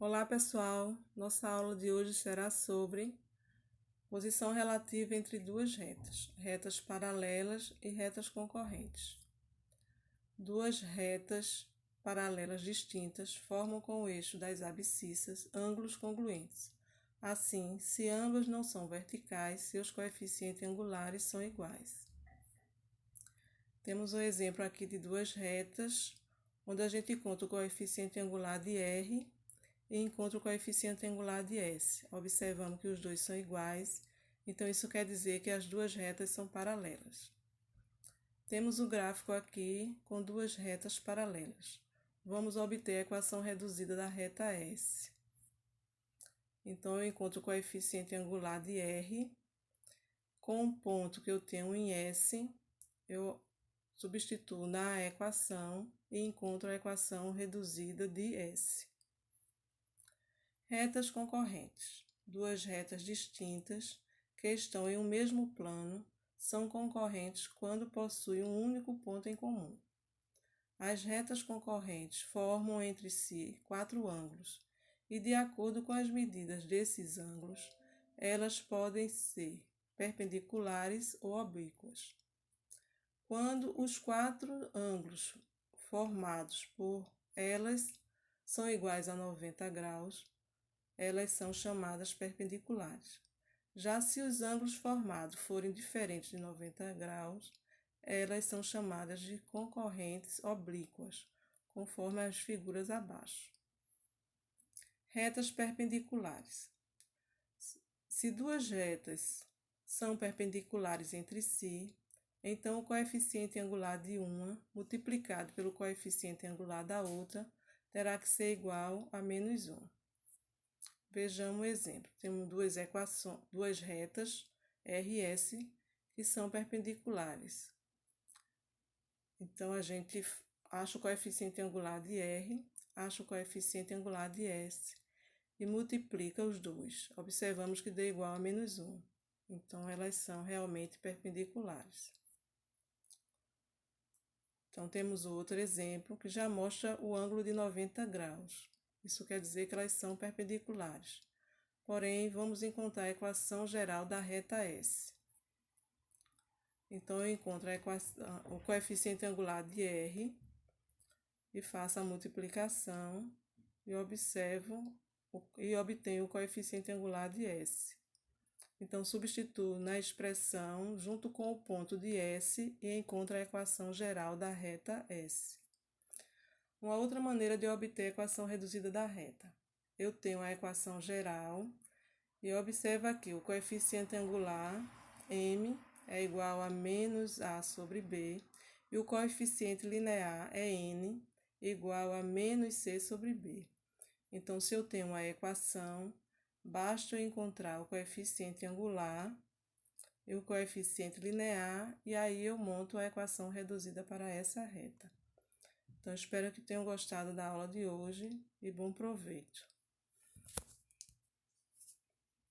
Olá, pessoal! Nossa aula de hoje será sobre posição relativa entre duas retas, retas paralelas e retas concorrentes. Duas retas paralelas distintas formam com o eixo das abscissas ângulos congruentes. Assim, se ambas não são verticais, seus coeficientes angulares são iguais. Temos um exemplo aqui de duas retas, onde a gente conta o coeficiente angular de R e encontra o coeficiente angular de S. Observamos que os dois são iguais, então isso quer dizer que as duas retas são paralelas. Temos o gráfico aqui com duas retas paralelas. Vamos obter a equação reduzida da reta S. Então, eu encontro o coeficiente angular de R. Com o ponto que eu tenho em S, eu substituo na equação e encontro a equação reduzida de S. Retas concorrentes. Duas retas distintas que estão em um mesmo plano são concorrentes quando possuem um único ponto em comum. As retas concorrentes formam entre si quatro ângulos e, de acordo com as medidas desses ângulos, elas podem ser perpendiculares ou oblíquas. Quando os quatro ângulos formados por elas são iguais a 90 graus, elas são chamadas perpendiculares. Já se os ângulos formados forem diferentes de 90 graus, elas são chamadas de concorrentes oblíquas, conforme as figuras abaixo. Retas perpendiculares. Se duas retas são perpendiculares entre si, então o coeficiente angular de uma multiplicado pelo coeficiente angular da outra terá que ser igual a menos 1. Vejamos o exemplo. Temos duas retas R e S que são perpendiculares. Então, a gente acha o coeficiente angular de R, acha o coeficiente angular de S e multiplica os dois. Observamos que dá igual a menos 1. Então, elas são realmente perpendiculares. Então, temos outro exemplo que já mostra o ângulo de 90 graus. Isso quer dizer que elas são perpendiculares. Porém, vamos encontrar a equação geral da reta S. Então, eu encontro o coeficiente angular de R e faço a multiplicação e obtenho o coeficiente angular de S. Então, substituo na expressão junto com o ponto de S e encontro a equação geral da reta S. Uma outra maneira de obter a equação reduzida da reta. Eu tenho a equação geral e observa aqui o coeficiente angular M é igual a menos A sobre B e o coeficiente linear é N igual a menos C sobre B. Então, se eu tenho uma equação, basta eu encontrar o coeficiente angular e o coeficiente linear e aí eu monto a equação reduzida para essa reta. Então, espero que tenham gostado da aula de hoje e bom proveito.